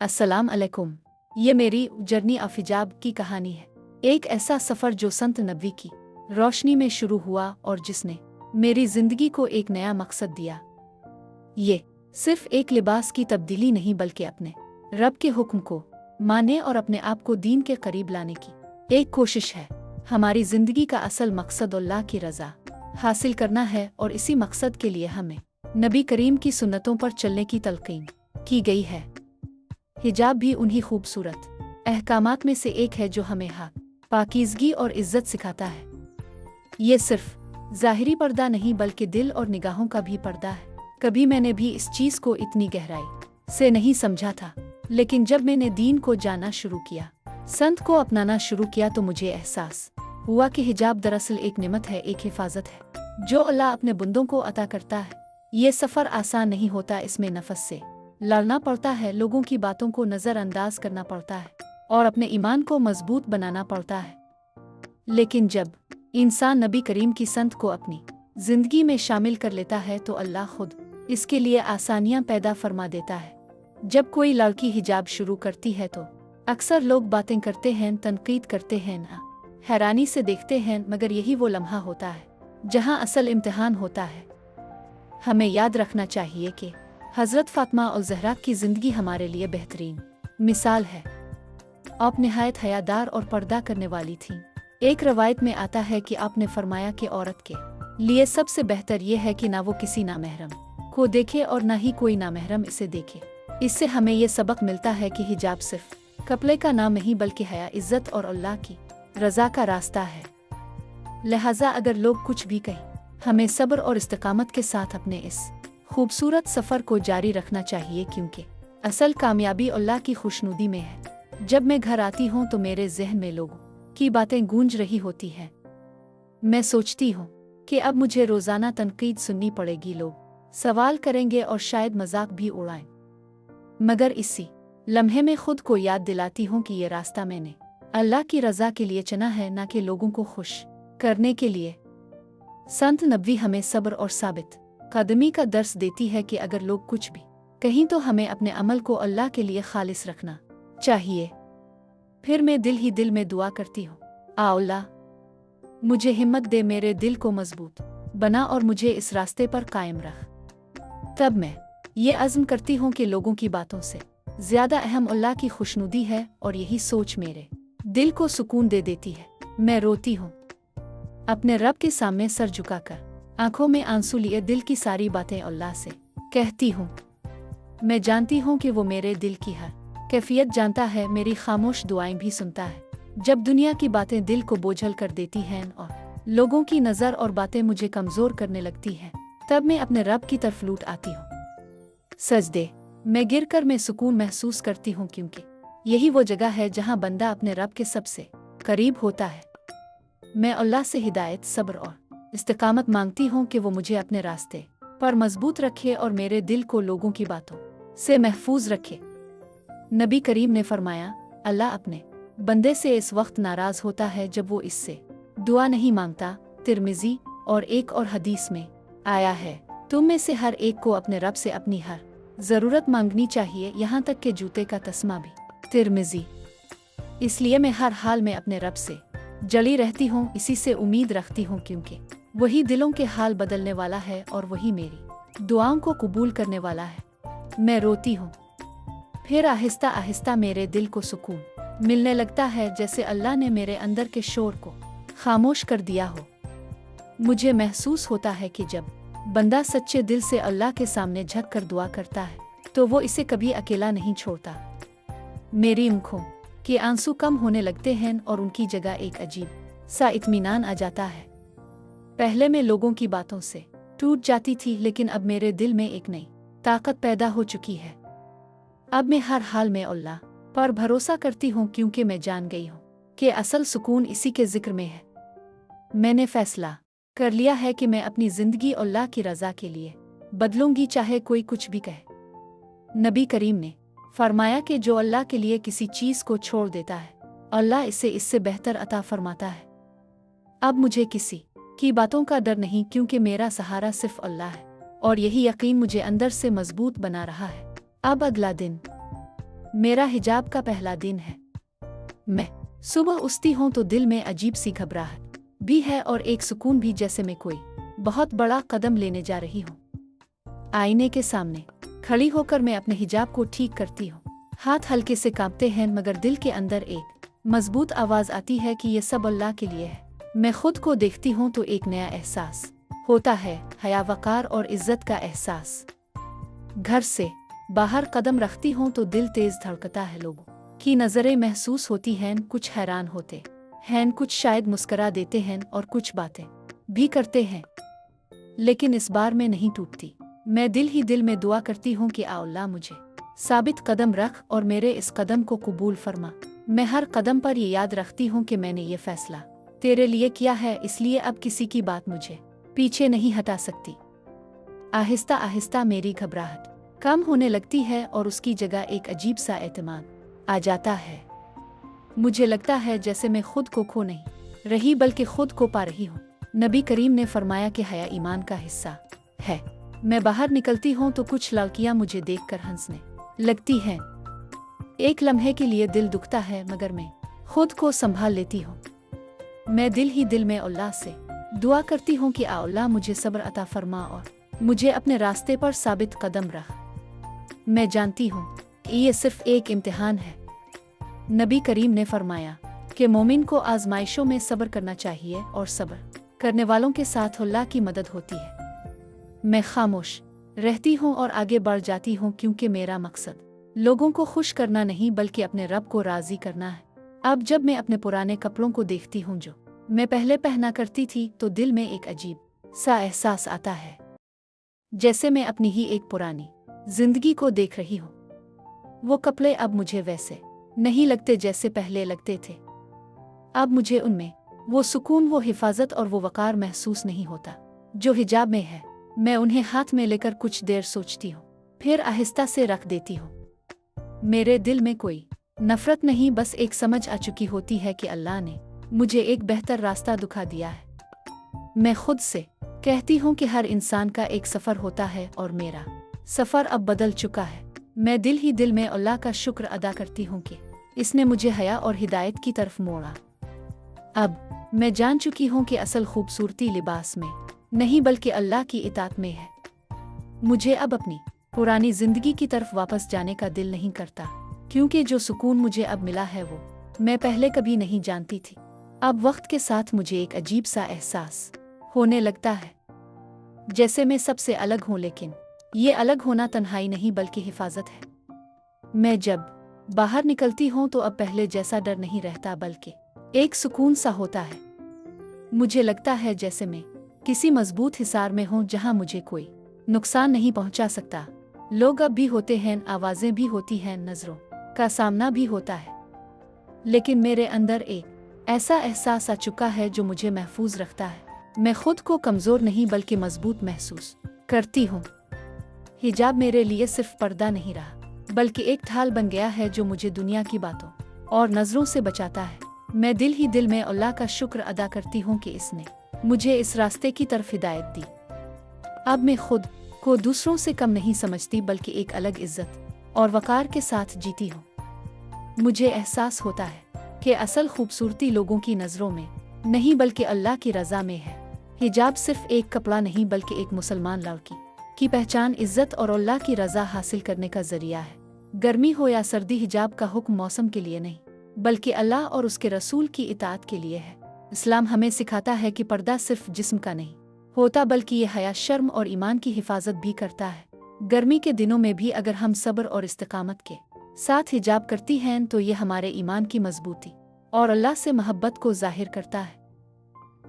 अस्सलाम अलैकुम। ये मेरी जर्नी ऑफ हिजाब की कहानी है। एक ऐसा सफ़र जो संत नबी की रोशनी में शुरू हुआ और जिसने मेरी जिंदगी को एक नया मकसद दिया। ये सिर्फ एक लिबास की तब्दीली नहीं बल्कि अपने रब के हुक्म को माने और अपने आप को दीन के करीब लाने की एक कोशिश है। हमारी जिंदगी का असल मकसद अल्लाह की रज़ा हासिल करना है और इसी मकसद के लिए हमें नबी करीम की सुन्नतों पर चलने की तलकीन की गई है। हिजाब भी उन्हीं खूबसूरत अहकामात में से एक है जो हमें हक, पाकीज़गी और इज्जत सिखाता है। ये सिर्फ ज़ाहिरी पर्दा नहीं बल्कि दिल और निगाहों का भी पर्दा है। कभी मैंने भी इस चीज़ को इतनी गहराई से नहीं समझा था, लेकिन जब मैंने दीन को जानना शुरू किया, संत को अपनाना शुरू किया तो मुझे एहसास हुआ कि हिजाब दरअसल एक नेमत है, एक हिफाजत है जो अल्लाह अपने बंदों को अता करता है। ये सफ़र आसान नहीं होता, इसमें नफस से लड़ना पड़ता है, लोगों की बातों को नज़रअंदाज करना पड़ता है और अपने ईमान को मजबूत बनाना पड़ता है। लेकिन जब इंसान नबी करीम की संत को अपनी जिंदगी में शामिल कर लेता है तो अल्लाह खुद इसके लिए आसानियां पैदा फरमा देता है। जब कोई लड़की हिजाब शुरू करती है तो अक्सर लोग बातें करते हैं, तनकीद करते हैं, हैरानी से देखते हैं, मगर यही वो लम्हा होता है जहां असल इम्तिहान होता है। हमें याद रखना चाहिए कि हज़रत फ़ातिमा और ज़हरा की ज़िंदगी हमारे लिए बेहतरीन मिसाल है। आप निहायत हयादार और पर्दा करने वाली थीं। एक रवायत में आता है कि आपने फरमाया कि औरत के लिए सबसे बेहतर यह है कि ना वो किसी नामहरम को देखे और ना ही कोई नामहरम इसे देखे। इससे हमें ये सबक मिलता है कि हिजाब सिर्फ कपड़े का नाम नहीं बल्कि हया, इज्जत और अल्लाह की रज़ा का रास्ता है। लिहाजा अगर लोग कुछ भी कहें, हमें सब्र और इस्तिकामत के साथ अपने इस खूबसूरत सफ़र को जारी रखना चाहिए, क्योंकि असल कामयाबी अल्लाह की खुशनुदी में है। जब मैं घर आती हूँ तो मेरे जहन में लोगों की बातें गूंज रही होती हैं। मैं सोचती हूँ कि अब मुझे रोज़ाना तनकीद सुननी पड़ेगी, लोग सवाल करेंगे और शायद मजाक भी उड़ाएं। मगर इसी लम्हे में खुद को याद दिलाती हूँ कि ये रास्ता मैंने अल्लाह की रज़ा के लिए चुना है, ना कि लोगों को खुश करने के लिए। संत नबी हमें सब्र और साबित कदमी का दर्स देती है कि अगर लोग कुछ भी कहीं तो हमें अपने अमल को अल्लाह के लिए खालिस रखना चाहिए। फिर मैं दिल ही दिल में दुआ करती हूँ, आ अल्लाह मुझे हिम्मत दे, मेरे दिल को मजबूत बना और मुझे इस रास्ते पर कायम रख। तब मैं ये अज़्म करती हूँ कि लोगों की बातों से ज़्यादा अहम अल्लाह की खुशनुदी है, और यही सोच मेरे दिल को सुकून दे देती है। मैं रोती हूँ अपने रब के सामने सर झुकाकर, आंखों में आंसू लिए दिल की सारी बातें अल्लाह से कहती हूँ। मैं जानती हूँ कि वो मेरे दिल की हर कैफियत जानता है, मेरी खामोश दुआएं भी सुनता है। जब दुनिया की बातें दिल को बोझल कर देती हैं और लोगों की नज़र और बातें मुझे कमज़ोर करने लगती हैं, तब मैं अपने रब की तरफ लूट आती हूँ। सजदे में गिरकर मैं सुकून महसूस करती हूँ, क्योंकि यही वो जगह है जहाँ बंदा अपने रब के सबसे करीब होता है। मैं अल्लाह से हिदायत, सब्र और इस्तिकामत मांगती हूँ कि वो मुझे अपने रास्ते पर मजबूत रखे और मेरे दिल को लोगों की बातों से महफूज रखे। नबी करीम ने फरमाया, अल्लाह अपने बंदे से इस वक्त नाराज होता है जब वो इससे दुआ नहीं मांगता। तिरमिजी और एक और हदीस में आया है, तुम में से हर एक को अपने रब से अपनी हर ज़रूरत मांगनी चाहिए, यहाँ तक कि जूते का तस्मा भी। तिरमिजी। इसलिए मैं हर हाल में अपने रब से जली रहती हूँ, इसी से उम्मीद रखती हूँ, क्योंकि वही दिलों के हाल बदलने वाला है और वही मेरी दुआओं को कबूल करने वाला है। मैं रोती हूँ, फिर आहिस्ता आहिस्ता मेरे दिल को सुकून मिलने लगता है, जैसे अल्लाह ने मेरे अंदर के शोर को खामोश कर दिया हो। मुझे महसूस होता है कि जब बंदा सच्चे दिल से अल्लाह के सामने झुक कर दुआ करता है तो वो इसे कभी अकेला नहीं छोड़ता। मेरी आँखों के आंसू कम होने लगते हैं और उनकी जगह एक अजीब सा इत्मीनान आ जाता है। पहले मैं लोगों की बातों से टूट जाती थी, लेकिन अब मेरे दिल में एक नई ताकत पैदा हो चुकी है। अब मैं हर हाल में अल्लाह पर भरोसा करती हूँ, क्योंकि मैं जान गई हूँ कि असल सुकून इसी के जिक्र में है। मैंने फैसला कर लिया है कि मैं अपनी ज़िंदगी अल्लाह की रज़ा के लिए बदलूंगी, चाहे कोई कुछ भी कहे। नबी करीम ने फरमाया कि जो अल्लाह के लिए किसी चीज़ को छोड़ देता है, अल्लाह इसे इससे बेहतर अता फरमाता है। अब मुझे किसी की बातों का डर नहीं, क्योंकि मेरा सहारा सिर्फ अल्लाह है और यही यकीन मुझे अंदर से मजबूत बना रहा है। अब अगला दिन मेरा हिजाब का पहला दिन है। मैं सुबह उठती हूँ तो दिल में अजीब सी घबराहट भी है और एक सुकून भी, जैसे मैं कोई बहुत बड़ा कदम लेने जा रही हूँ। आईने के सामने खड़ी होकर मैं अपने हिजाब को ठीक करती हूँ। हाथ हल्के से कांपते हैं, मगर दिल के अंदर एक मजबूत आवाज आती है कि ये सब अल्लाह के लिए है। मैं खुद को देखती हूँ तो एक नया एहसास होता है, हया, वकार और इज्जत का एहसास। घर से बाहर कदम रखती हूँ तो दिल तेज धड़कता है। लोगों की नजरें महसूस होती हैं, कुछ हैरान होते हैं, कुछ शायद मुस्करा देते हैं और कुछ बातें भी करते हैं। लेकिन इस बार मैं नहीं टूटती। मैं दिल ही दिल में दुआ करती हूँ कि अल्लाह मुझे साबित कदम रख और मेरे इस कदम को कबूल फरमा। मैं हर कदम पर ये याद रखती हूँ कि मैंने ये फैसला तेरे लिए किया है, इसलिए अब किसी की बात मुझे पीछे नहीं हटा सकती। आहिस्ता आहिस्ता मेरी घबराहट कम होने लगती है और उसकी जगह एक अजीब सा एतमाद आ जाता है। मुझे लगता है जैसे मैं खुद को खो नहीं रही बल्कि खुद को पा रही हूँ। नबी करीम ने फरमाया कि हया ईमान का हिस्सा है। मैं बाहर निकलती हूँ तो कुछ लड़कियाँ मुझे देखकर हंसने लगती हैं। एक लम्हे के लिए दिल दुखता है, मगर मैं खुद को संभाल लेती हूँ। मैं दिल ही दिल में अल्लाह से दुआ करती हूँ कि अल्लाह मुझे सब्र अता फरमा और मुझे अपने रास्ते पर साबित कदम रख। मैं जानती हूँ ये सिर्फ एक इम्तिहान है। नबी करीम ने फरमाया कि मोमिन को आजमाइशों में सब्र करना चाहिए और सब्र करने वालों के साथ अल्लाह की मदद होती है। मैं खामोश रहती हूँ और आगे बढ़ जाती हूँ, क्योंकि मेरा मकसद लोगों को खुश करना नहीं बल्कि अपने रब को राजी करना है। अब जब मैं अपने पुराने कपड़ों को देखती हूँ जो मैं पहले पहना करती थी, तो दिल में एक अजीब सा एहसास आता है, जैसे मैं अपनी ही एक पुरानी जिंदगी को देख रही हूँ। वो कपड़े अब मुझे वैसे नहीं लगते जैसे पहले लगते थे। अब मुझे उनमें वो सुकून, वो हिफाजत और वो वकार महसूस नहीं होता जो हिजाब में है। मैं उन्हें हाथ में लेकर कुछ देर सोचती हूँ, फिर आहिस्ता से रख देती हूँ। मेरे दिल में कोई नफरत नहीं, बस एक समझ आ चुकी होती है कि अल्लाह ने मुझे एक बेहतर रास्ता दिखा दिया है। मैं खुद से कहती हूँ कि हर इंसान का एक सफ़र होता है और मेरा सफ़र अब बदल चुका है। मैं दिल ही दिल में अल्लाह का शुक्र अदा करती हूँ कि इसने मुझे हया और हिदायत की तरफ मोड़ा। अब मैं जान चुकी हूँ कि असल खूबसूरती लिबास में नहीं बल्कि अल्लाह की इताअत में है। मुझे अब अपनी पुरानी जिंदगी की तरफ वापस जाने का दिल नहीं करता, क्योंकि जो सुकून मुझे अब मिला है वो मैं पहले कभी नहीं जानती थी। अब वक्त के साथ मुझे एक अजीब सा एहसास होने लगता है, जैसे मैं सबसे अलग हूँ, लेकिन ये अलग होना तन्हाई नहीं बल्कि हिफाजत है। मैं जब बाहर निकलती हूँ तो अब पहले जैसा डर नहीं रहता, बल्कि एक सुकून सा होता है। मुझे लगता है जैसे मैं किसी मजबूत हिसार में हूँ जहाँ मुझे कोई नुकसान नहीं पहुँचा सकता। लोग अब भी होते हैं, आवाज़ें भी होती हैं, नज़रों का सामना भी होता है, लेकिन मेरे अंदर एक ऐसा एहसास आ चुका है जो मुझे महफूज रखता है। मैं खुद को कमज़ोर नहीं बल्कि मजबूत महसूस करती हूँ। हिजाब मेरे लिए सिर्फ पर्दा नहीं रहा, बल्कि एक ढाल बन गया है जो मुझे दुनिया की बातों और नज़रों से बचाता है। मैं दिल ही दिल में अल्लाह का शुक्र अदा करती हूँ कि इसने मुझे इस रास्ते की तरफ हिदायत दी। अब मैं खुद को दूसरों से कम नहीं समझती बल्कि एक अलग इज्जत और वकार के साथ जीती हूँ। मुझे एहसास होता है कि असल खूबसूरती लोगों की नज़रों में नहीं बल्कि अल्लाह की रज़ा में है। हिजाब सिर्फ एक कपड़ा नहीं बल्कि एक मुसलमान लड़की की पहचान, इज्जत और अल्लाह की रज़ा हासिल करने का जरिया है। गर्मी हो या सर्दी, हिजाब का हुक्म मौसम के लिए नहीं बल्कि अल्लाह और उसके रसूल की इताअत के लिए है। इस्लाम हमें सिखाता है कि पर्दा सिर्फ जिस्म का नहीं होता बल्कि ये हया, शर्म और ईमान की हिफाजत भी करता है। गर्मी के दिनों में भी अगर हम सब्र और इस्तिकामत के साथ हिजाब करती हैं तो ये हमारे ईमान की मजबूती और अल्लाह से मोहब्बत को जाहिर करता है।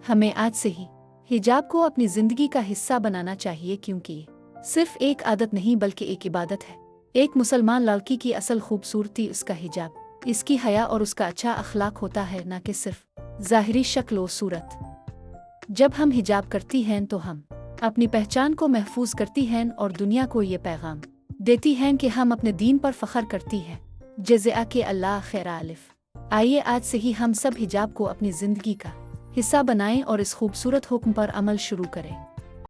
हमें आज से ही हिजाब को अपनी ज़िंदगी का हिस्सा बनाना चाहिए, क्योंकि ये सिर्फ एक आदत नहीं बल्कि एक इबादत है। एक मुसलमान लड़की की असल खूबसूरती उसका हिजाब, इसकी हया और उसका अच्छा अखलाक होता है, न कि सिर्फ ज़ाहिरी शक्ल व सूरत। जब हम हिजाब करती हैं तो हम अपनी पहचान को महफूज करती हैं और दुनिया को ये पैगाम देती हैं कि हम अपने दीन पर फ़ख्र करती हैं। जज़ा के अल्लाह खैर आलिफ। आइए आज से ही हम सब हिजाब को अपनी ज़िंदगी का हिस्सा बनाएं और इस खूबसूरत हुक्म पर अमल शुरू करें।